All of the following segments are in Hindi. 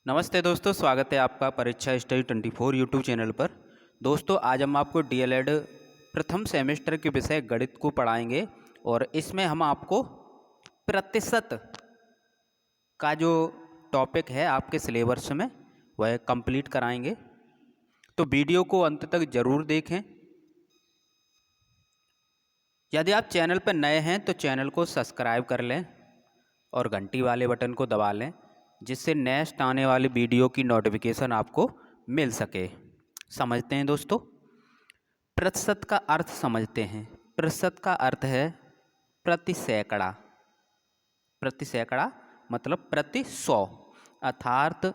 नमस्ते दोस्तों, स्वागत है आपका परीक्षा स्टडी 24 यूट्यूब चैनल पर। दोस्तों आज हम आपको डीएलएड प्रथम सेमेस्टर के विषय गणित को पढ़ाएंगे और इसमें हम आपको प्रतिशत का जो टॉपिक है आपके सिलेबस में वह कंप्लीट कराएंगे। तो वीडियो को अंत तक ज़रूर देखें। यदि आप चैनल पर नए हैं तो चैनल को सब्सक्राइब कर लें और घंटी वाले बटन को दबा लें, जिससे नेक्स्ट आने वाली वीडियो की नोटिफिकेशन आपको मिल सके। समझते हैं दोस्तों, प्रतिशत का अर्थ समझते हैं। प्रतिशत का अर्थ है प्रति सैकड़ा। प्रति सैकड़ा मतलब प्रति 100, अर्थात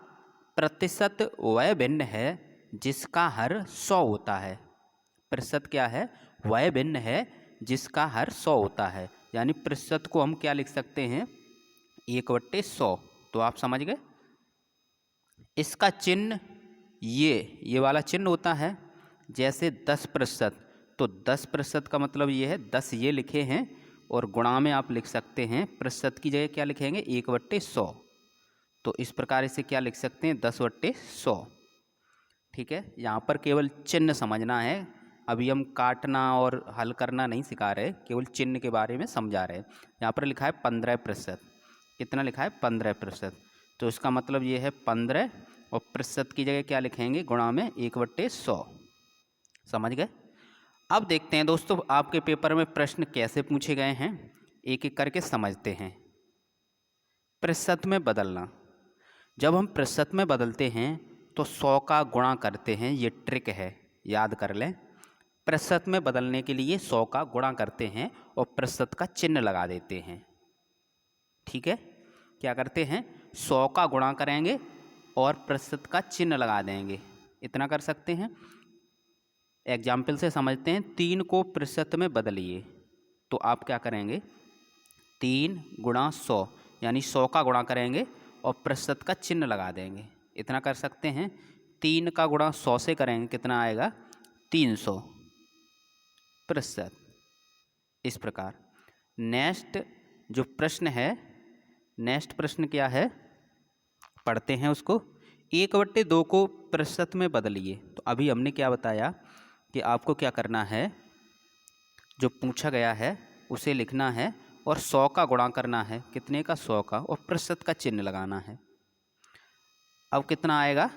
प्रतिशत वह भिन्न है जिसका हर 100 होता है। प्रतिशत क्या है? वह भिन्न है जिसका हर 100 होता है। यानी प्रतिशत को हम क्या लिख सकते हैं? 1/100। तो आप समझ गए। इसका चिन्ह ये वाला चिन्ह होता है। जैसे 10%, तो 10% का मतलब ये है 10 ये लिखे हैं और गुणा में आप लिख सकते हैं प्रतिशत की जगह क्या लिखेंगे? 1/100। तो इस प्रकार इसे क्या लिख सकते हैं? 10/100। ठीक है, यहाँ पर केवल चिन्ह समझना है। अभी हम काटना और हल करना नहीं सिखा रहे, केवल चिन्ह के बारे में समझा रहे हैं। यहाँ पर लिखा है 15%। कितना लिखा है? 15%। तो इसका मतलब ये है 15 और प्रतिशत की जगह क्या लिखेंगे? गुणा में 1/100। समझ गए। अब देखते हैं दोस्तों आपके पेपर में प्रश्न कैसे पूछे गए हैं, एक एक करके समझते हैं। प्रतिशत में बदलना। जब हम प्रतिशत में बदलते हैं तो 100 का गुणा करते हैं। ये ट्रिक है, याद कर लें। प्रतिशत में बदलने के लिए 100 का गुणा करते हैं और प्रतिशत का चिन्ह लगा देते हैं। ठीक है, क्या करते हैं? 100 का गुणा करेंगे और प्रतिशत का चिन्ह लगा देंगे। इतना कर सकते हैं। एग्जाम्पल से समझते हैं। 3 को प्रतिशत में बदलिए, तो आप क्या करेंगे? 3 × 100 यानी 100 का गुणा करेंगे और प्रतिशत का चिन्ह लगा देंगे। इतना कर सकते हैं। 3 का गुणा 100 से करेंगे, कितना आएगा? 300 प्रतिशत। इस प्रकार नेक्स्ट जो प्रश्न है, नेक्स्ट प्रश्न क्या है पढ़ते हैं उसको। 1/2 को प्रतिशत में बदलिए। तो अभी हमने क्या बताया कि आपको क्या करना है, जो पूछा गया है उसे लिखना है और 100 का गुणा करना है। कितने का? 100 का, और प्रतिशत का चिन्ह लगाना है। अब कितना आएगा?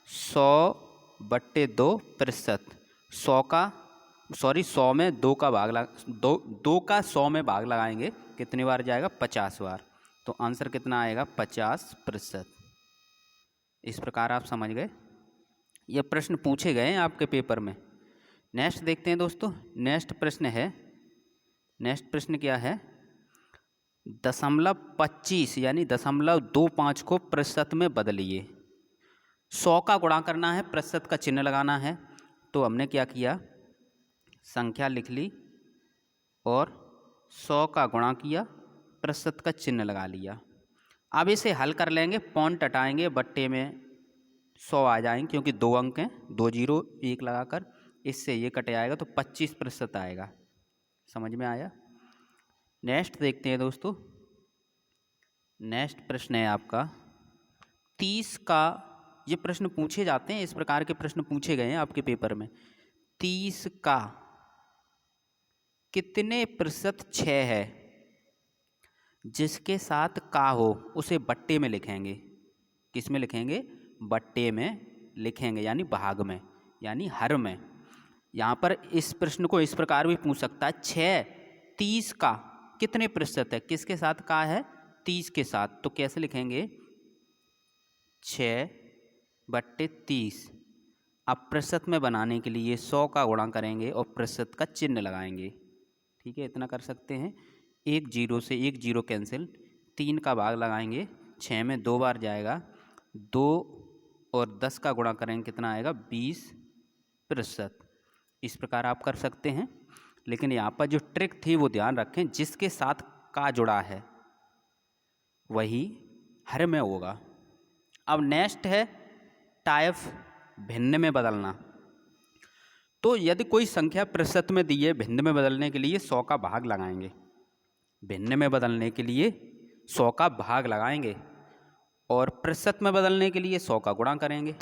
100/2 प्रतिशत। 100 में 2 का भाग दो का 100 में भाग लगाएंगे, कितनी बार जाएगा? 50 बार। तो आंसर कितना आएगा? 50%। इस प्रकार आप समझ गए। ये प्रश्न पूछे गए हैं आपके पेपर में। नेक्स्ट देखते हैं दोस्तों। नेक्स्ट प्रश्न है, नेक्स्ट प्रश्न क्या है? 0.25 यानी 0.25 को प्रतिशत में बदलिए। 100 का गुणा करना है, प्रतिशत का चिन्ह लगाना है। तो हमने क्या किया? संख्या लिख ली और 100 का गुणा किया, प्रतिशत का चिन्ह लगा लिया। अब इसे हल कर लेंगे, पॉइंट हटाएंगे, बट्टे में 100 आ जाएंगे क्योंकि 2 अंक हैं, 2 0 1 लगाकर इससे ये कट आएगा तो 25% आएगा। समझ में आया। नेक्स्ट देखते हैं दोस्तों। नेक्स्ट प्रश्न है आपका 30 का। ये प्रश्न पूछे जाते हैं, इस प्रकार के प्रश्न पूछे गए हैं आपके पेपर में। 30 का कितने प्रतिशत 6 है? जिसके साथ का हो उसे बट्टे में लिखेंगे। किस में लिखेंगे? बट्टे में लिखेंगे, यानी भाग में, यानी हर में। यहाँ पर इस प्रश्न को इस प्रकार भी पूछ सकता है, 6 30 का कितने प्रतिशत है? किसके साथ का है? 30 के साथ। तो कैसे लिखेंगे? 6/30। अब प्रतिशत में बनाने के लिए 100 का गुणा करेंगे और प्रतिशत का चिन्ह लगाएंगे। ठीक है, इतना कर सकते हैं। 1 0 से 1 0 कैंसिल, 3 का भाग लगाएंगे, 6 में 2 बार जाएगा, 2 और 10 का गुणा करेंगे, कितना आएगा? 20%। इस प्रकार आप कर सकते हैं। लेकिन यहाँ पर जो ट्रिक थी वो ध्यान रखें, जिसके साथ का जुड़ा है वही हर में होगा। अब नेक्स्ट है टाइप भिन्न में बदलना। तो यदि कोई संख्या प्रतिशत में दी है, भिन्न में बदलने के लिए 100 का भाग लगाएंगे। भिन्न में बदलने के लिए 100 का भाग लगाएंगे और प्रतिशत में बदलने के लिए 100 का गुणा करेंगे।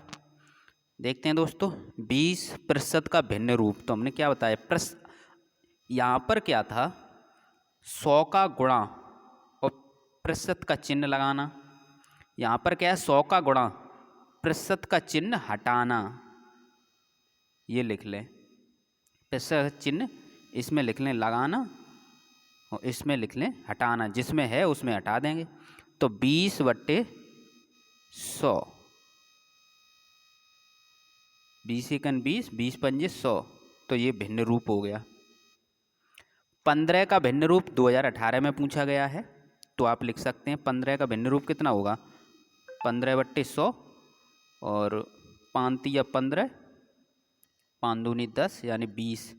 देखते हैं दोस्तों, 20% का भिन्न रूप। तो हमने क्या बताया, यहाँ पर क्या था, 100 का गुणा और प्रतिशत का चिन्ह लगाना। यहाँ पर क्या है, 100 का गुणा, प्रतिशत का चिन्ह हटाना। ये लिख लें, प्रतिशत चिन्ह इसमें लिख लें लगाना और इसमें लिख लें हटाना, जिसमें है उसमें हटा देंगे। तो 20/100, 20 एकन 20, 20 पंजे 100, तो ये भिन्न रूप हो गया। 15 का भिन्न रूप 2018 में पूछा गया है, तो आप लिख सकते हैं 15 का भिन्न रूप कितना होगा, 15/100 और 5 या 15, 5 दूनी 10 यानी 20,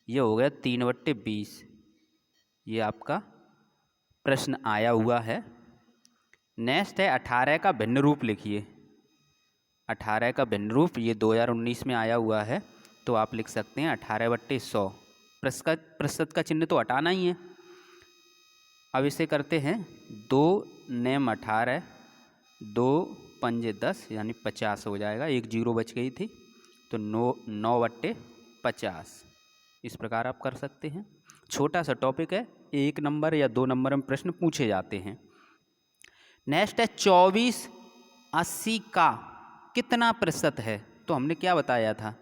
ये हो गया 3/20। ये आपका प्रश्न आया हुआ है। नेक्स्ट है 18 का भिन्न रूप लिखिए। 18 का भिन्न रूप ये 2019 में आया हुआ है, तो आप लिख सकते हैं 18/100। प्रतिशत का चिन्ह तो हटाना ही है। अब इसे करते हैं 2 नेम 18, 2 पंजे 10 यानी 50 हो जाएगा, एक जीरो बच गई थी, तो 9/50। इस प्रकार आप कर सकते हैं। छोटा सा टॉपिक है, 1 नंबर या 2 नंबर में प्रश्न पूछे जाते हैं। नेक्स्ट है 24/80 का कितना प्रतिशत है। तो हमने क्या बताया था,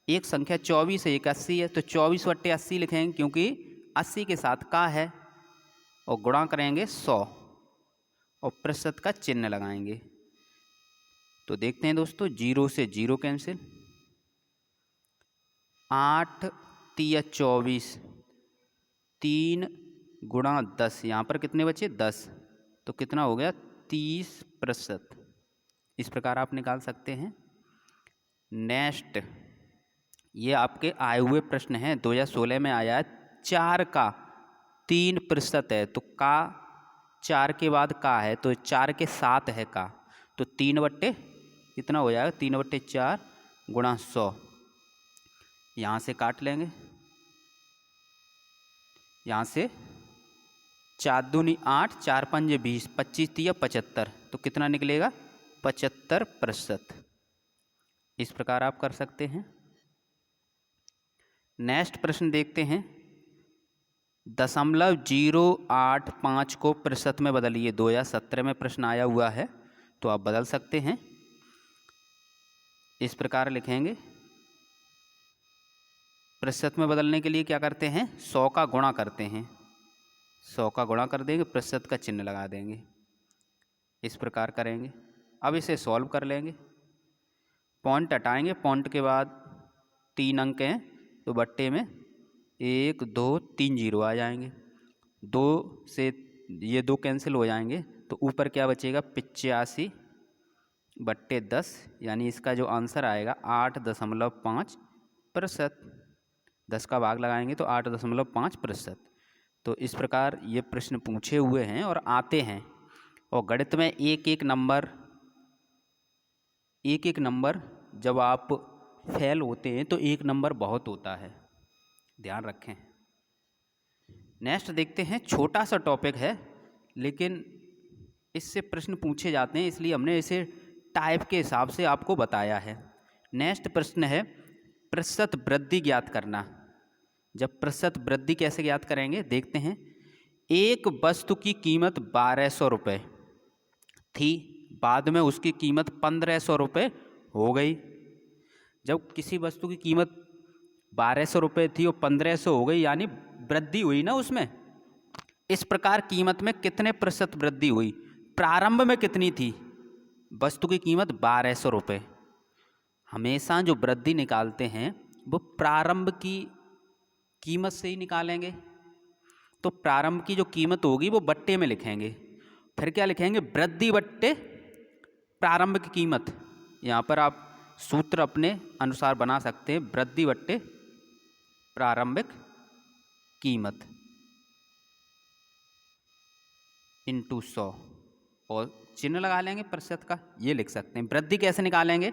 एक संख्या 24 है, एक 80 है, तो 24/80 लिखेंगे क्योंकि 80 के साथ का है और गुणा करेंगे 100 और प्रतिशत का चिन्ह लगाएंगे। तो देखते हैं दोस्तों, 0 से 0 कैंसिल, 8 तिया 24, 3 गुणा 10, यहाँ पर कितने बचे 10, तो कितना हो गया 30%। इस प्रकार आप निकाल सकते हैं। नेक्स्ट, ये आपके आए हुए प्रश्न हैं, 2016 में आया है। 4 का 3% है, तो का 4 के बाद का है, तो 4 के साथ है का, तो 3 कितना हो जाएगा, 3/4 गुणा 100। यहाँ से काट लेंगे, यहाँ से 4 दूनी 8, 4 पंजे 20, 25 तिया 75, तो कितना निकलेगा 75%। इस प्रकार आप कर सकते हैं। नेक्स्ट प्रश्न देखते हैं, 0.085 को प्रतिशत में बदलिए। 2017 में प्रश्न आया हुआ है, तो आप बदल सकते हैं। इस प्रकार लिखेंगे, प्रतिशत में बदलने के लिए क्या करते हैं, 100 का गुणा करते हैं, 100 का गुणा कर देंगे, प्रतिशत का चिन्ह लगा देंगे। इस प्रकार करेंगे। अब इसे सॉल्व कर लेंगे, पॉइंट हटाएंगे, पॉइंट के बाद 3 अंक हैं, तो बट्टे में 1 2 3 जीरो आ जाएंगे, 2 से ये 2 कैंसिल हो जाएंगे, तो ऊपर क्या बचेगा 85/10, यानी इसका जो आंसर आएगा 8.5%। 10 का भाग लगाएंगे तो 8.5%। तो इस प्रकार ये प्रश्न पूछे हुए हैं और आते हैं। और गणित में एक एक नंबर जब आप फेल होते हैं तो 1 नंबर बहुत होता है, ध्यान रखें। नेक्स्ट देखते हैं, छोटा सा टॉपिक है लेकिन इससे प्रश्न पूछे जाते हैं, इसलिए हमने इसे टाइप के हिसाब से आपको बताया है। नेक्स्ट प्रश्न है प्रतिशत वृद्धि ज्ञात करना। जब प्रतिशत वृद्धि कैसे ज्ञात करेंगे देखते हैं। एक वस्तु की कीमत 1200 रुपये थी, बाद में उसकी कीमत 1500 रुपये हो गई। जब किसी वस्तु की कीमत 1200 रुपये थी और 1500 हो गई, यानी वृद्धि हुई ना उसमें। इस प्रकार कीमत में कितने प्रतिशत वृद्धि हुई, प्रारंभ में कितनी थी, वस्तु की कीमत 1200 रुपये। हमेशा जो वृद्धि निकालते हैं वो प्रारंभ की कीमत से ही निकालेंगे। तो प्रारंभ की जो कीमत होगी वो बट्टे में लिखेंगे, फिर क्या लिखेंगे, वृद्धि बट्टे प्रारंभ की कीमत। यहाँ पर आप सूत्र अपने अनुसार बना सकते हैं, वृद्धि बट्टे प्रारंभिक कीमत इंटू 100 और चिन्ह लगा लेंगे प्रतिशत का। ये लिख सकते हैं। वृद्धि कैसे निकालेंगे,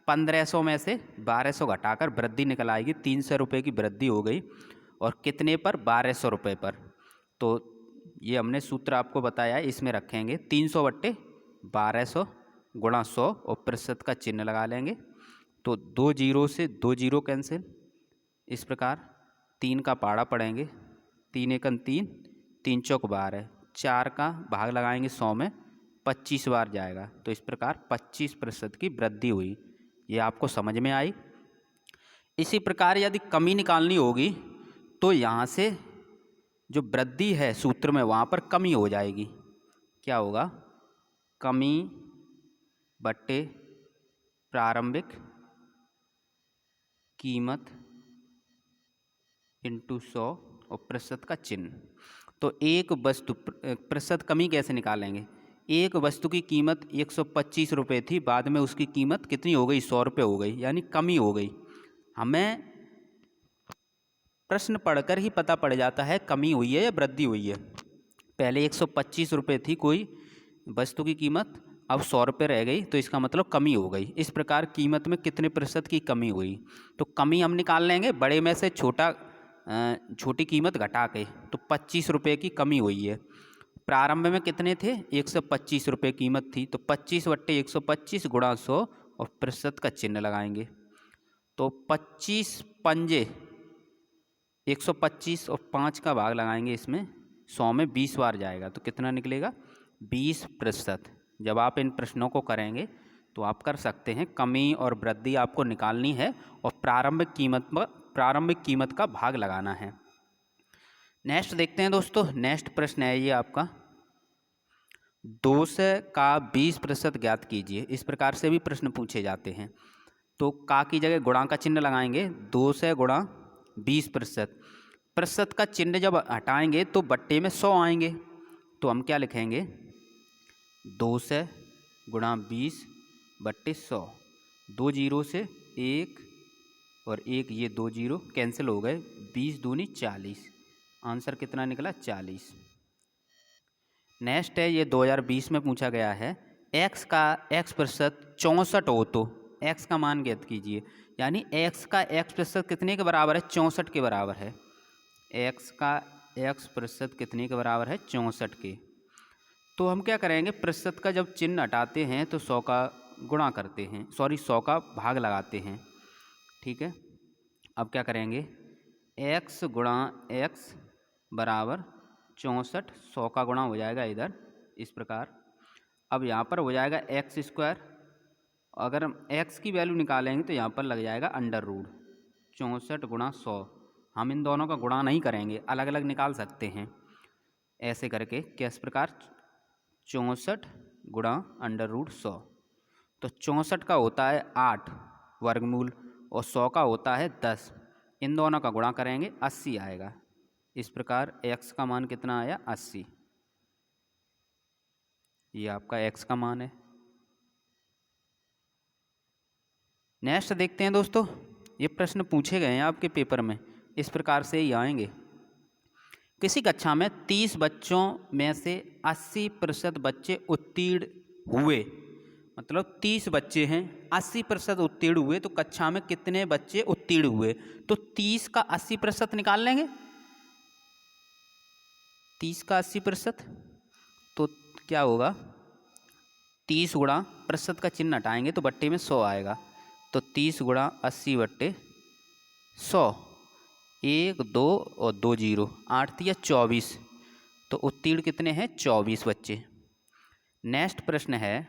1500 में से 1200 घटाकर वृद्धि निकल आएगी, 300 रुपये की वृद्धि हो गई और कितने पर, 1200 रुपये पर। तो ये हमने सूत्र आपको बताया है, इसमें रखेंगे 300/1200, 1200 गुणा 100 और प्रतिशत का चिन्ह लगा लेंगे। तो 2 जीरो से 2 जीरो कैंसिल, इस प्रकार 3 का पाड़ा पड़ेंगे, 3 एकम 3, 3 चौक 12, 4 का भाग लगाएंगे 100 में, 25 बार जाएगा। तो इस प्रकार 25% की वृद्धि हुई। ये आपको समझ में आई। इसी प्रकार यदि कमी निकालनी होगी तो यहाँ से जो वृद्धि है सूत्र में वहाँ पर कमी हो जाएगी। क्या होगा? कमी बट्टे प्रारंभिक कीमत इंटू 100 और प्रतिशत का चिन्ह। तो एक वस्तु प्रतिशत कमी कैसे निकालेंगे? एक वस्तु की कीमत 125 रुपये थी, बाद में उसकी कीमत कितनी हो गई? 100 रुपये हो गई, यानी कमी हो गई। हमें प्रश्न पढ़कर ही पता पड़ जाता है कमी हुई है या वृद्धि हुई है। पहले 125 रुपये थी कोई वस्तु की कीमत, अब 100 रुपये रह गई, तो इसका मतलब कमी हो गई। इस प्रकार कीमत में कितने प्रतिशत की कमी हुई? तो कमी हम निकाल लेंगे बड़े में से छोटी कीमत घटा के। तो 25 रुपये की कमी हुई है। प्रारंभ में कितने थे? 125 रुपये कीमत थी, तो 25 बट्टे 125 गुणा 100 और प्रतिशत का चिन्ह लगाएंगे। तो 25 पंजे 125 और 5 का भाग लगाएंगे इसमें, 100 में 20 बार जाएगा, तो कितना निकलेगा? 20%। जब आप इन प्रश्नों को करेंगे तो आप कर सकते हैं। कमी और वृद्धि आपको निकालनी है और प्रारंभिक कीमत का भाग लगाना है। नेक्स्ट देखते हैं दोस्तों। नेक्स्ट प्रश्न है ये आपका, 200 का 20% ज्ञात कीजिए। इस प्रकार से भी प्रश्न पूछे जाते हैं। तो का की जगह गुणा का चिन्ह लगाएंगे, 200 गुणा 20%। प्रतिशत का चिन्ह जब हटाएंगे तो बट्टे में 100 आएंगे, तो हम क्या लिखेंगे? 200 गुणा 20 बट्टे 100। 2 जीरो से 1 और 1 ये 2 जीरो कैंसिल हो गए, 20 दूनी 40। आंसर कितना निकला? 40। नेक्स्ट है ये 2020 में पूछा गया है, x का x% 64 हो तो x का मान ज्ञात कीजिए। यानी x का x% कितने के बराबर है? 64 के बराबर है। x का x% कितने के बराबर है? 64 के। तो हम क्या करेंगे? प्रतिशत का जब चिन्ह हटाते हैं तो 100 का गुणा करते हैं, 100 का भाग लगाते हैं। ठीक है, अब क्या करेंगे? x गुणा x बराबर 64, 100 का गुणा हो जाएगा इधर, इस प्रकार। अब यहाँ पर हो जाएगा x²। अगर हम x की वैल्यू निकालेंगे तो यहाँ पर लग जाएगा अंडर रूट 64 गुणा 100। हम इन दोनों का गुणा नहीं करेंगे, अलग अलग निकाल सकते हैं ऐसे करके। किस प्रकार? 64 गुणा अंडर रूट 100। तो 64 का होता है 8 वर्गमूल और 100 का होता है 10। इन दोनों का गुणा करेंगे, 80 आएगा। इस प्रकार x का मान कितना आया? 80। ये आपका x का मान है। नेक्स्ट देखते हैं दोस्तों। ये प्रश्न पूछे गए हैं आपके पेपर में, इस प्रकार से ही आएंगे। किसी कक्षा में 30 बच्चों में से 80% बच्चे उत्तीर्ण हुए, मतलब 30 बच्चे हैं, 80% उत्तीर्ण हुए, तो कक्षा में कितने बच्चे उत्तीर्ण हुए? तो 30 का 80% निकाल लेंगे। 30 का 80%, तो क्या होगा? 30 गुणा प्रतिशत का चिन्ह हटाएंगे तो बट्टे में 100 आएगा। तो 30 गुणा 80 बट्टे 100, 1 2 और 2 जीरो, 8 तिया 24। तो उत्तीर्ण कितने हैं? 24 बच्चे। नेक्स्ट प्रश्न है,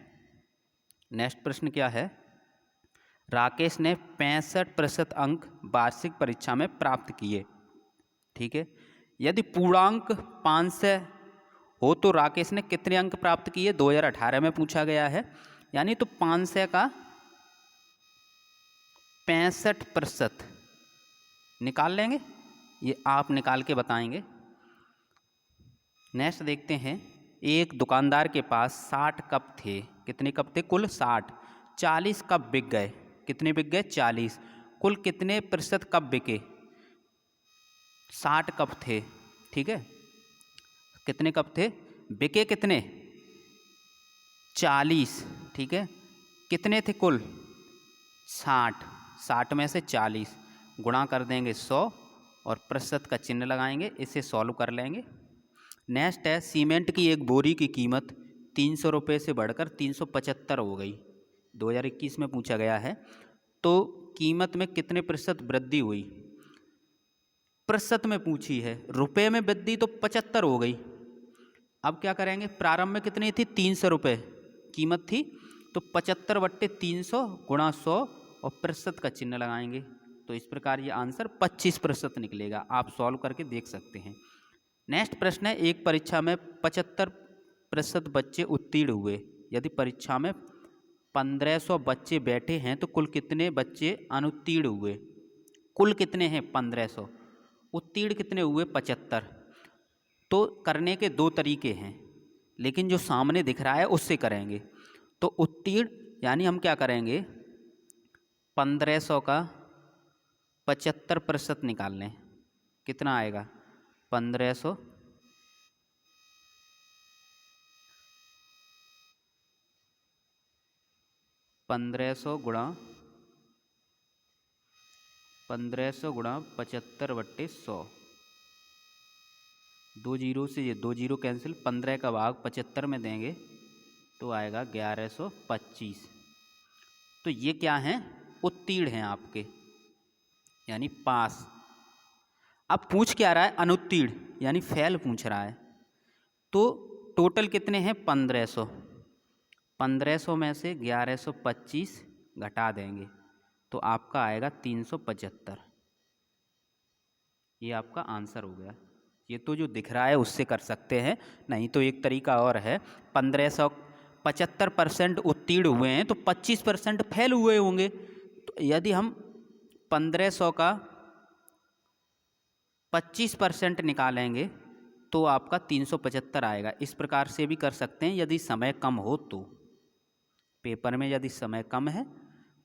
नेक्स्ट प्रश्न क्या है? राकेश ने 65% अंक वार्षिक परीक्षा में प्राप्त किए। ठीक है, यदि पूर्णांक 500 हो तो राकेश ने कितने अंक प्राप्त किए? 2018 में पूछा गया है। यानी तो 500 का 65% निकाल लेंगे, ये आप निकाल के बताएंगे। नेक्स्ट देखते हैं। एक दुकानदार के पास 60 कप थे। कितने कप थे? कुल 60। 40 कप बिक गए। कितने बिक गए? 40। कुल कितने प्रतिशत कप बिके? 60 कप थे। ठीक है, कितने कप थे? बिके कितने? 40। ठीक है, कितने थे कुल? 60। 60 में से 40 गुणा कर देंगे 100 और प्रतिशत का चिन्ह लगाएंगे, इसे सॉल्व कर लेंगे। नेक्स्ट है, सीमेंट की एक बोरी की कीमत 300 रुपये से बढ़कर 375 हो गई, 2021 में पूछा गया है। तो कीमत में कितने प्रतिशत वृद्धि हुई? प्रतिशत में पूछी है, रुपये में वृद्धि तो 75 हो गई। अब क्या करेंगे, प्रारंभ में कितनी थी, 300 रुपये कीमत थी, तो 75/300 गुणा 100 और प्रतिशत का चिन्ह लगाएंगे। तो इस प्रकार ये आंसर 25% निकलेगा। आप सॉल्व करके देख सकते हैं। नेक्स्ट प्रश्न है, एक परीक्षा में 75% बच्चे उत्तीर्ण हुए। यदि परीक्षा में 1500 बच्चे बैठे हैं तो कुल कितने बच्चे अनुत्तीर्ण हुए? कुल कितने हैं 1500, उत्तीर्ण कितने हुए 75। तो करने के दो तरीके हैं, लेकिन जो सामने दिख रहा है उससे करेंगे। तो उत्तीर्ण यानी हम क्या करेंगे, 1500 का 75% निकाल लें, कितना आएगा 1500 गुणा 75/100, 2 जीरो से ये 2 जीरो कैंसिल, 15 का भाग 75 में देंगे तो आएगा 1125। तो ये क्या हैं, उत्तीर्ण हैं आपके, यानी पास। अब पूछ क्या रहा है, अनुत्तीर्ण यानी फेल पूछ रहा है। तो टोटल कितने हैं 1500, 1500 में से 1125 घटा देंगे तो आपका आएगा 375। ये आपका आंसर हो गया। ये तो जो दिख रहा है उससे कर सकते हैं, नहीं तो एक तरीका और है, 1500 75% उत्तीर्ण हुए हैं तो 25% फेल हुए होंगे। तो यदि हम 1500 का 25% निकालेंगे तो आपका 375 आएगा। इस प्रकार से भी कर सकते हैं यदि समय कम हो तो। पेपर में यदि समय कम है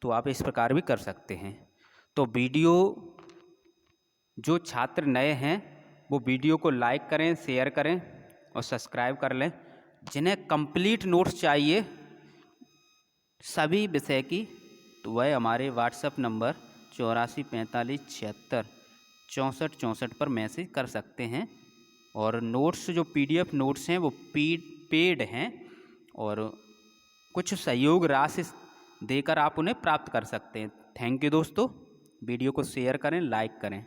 तो आप इस प्रकार भी कर सकते हैं। तो वीडियो, जो छात्र नए हैं वो वीडियो को लाइक करें, शेयर करें और सब्सक्राइब कर लें। जिन्हें कंप्लीट नोट्स चाहिए सभी विषय की, तो वह हमारे व्हाट्सएप नंबर 8445766464 पर मैसेज कर सकते हैं। और नोट्स जो PDF नोट्स हैं वो पेड हैं और कुछ सहयोग राशि देकर आप उन्हें प्राप्त कर सकते हैं। थैंक यू दोस्तों। वीडियो को शेयर करें, लाइक करें।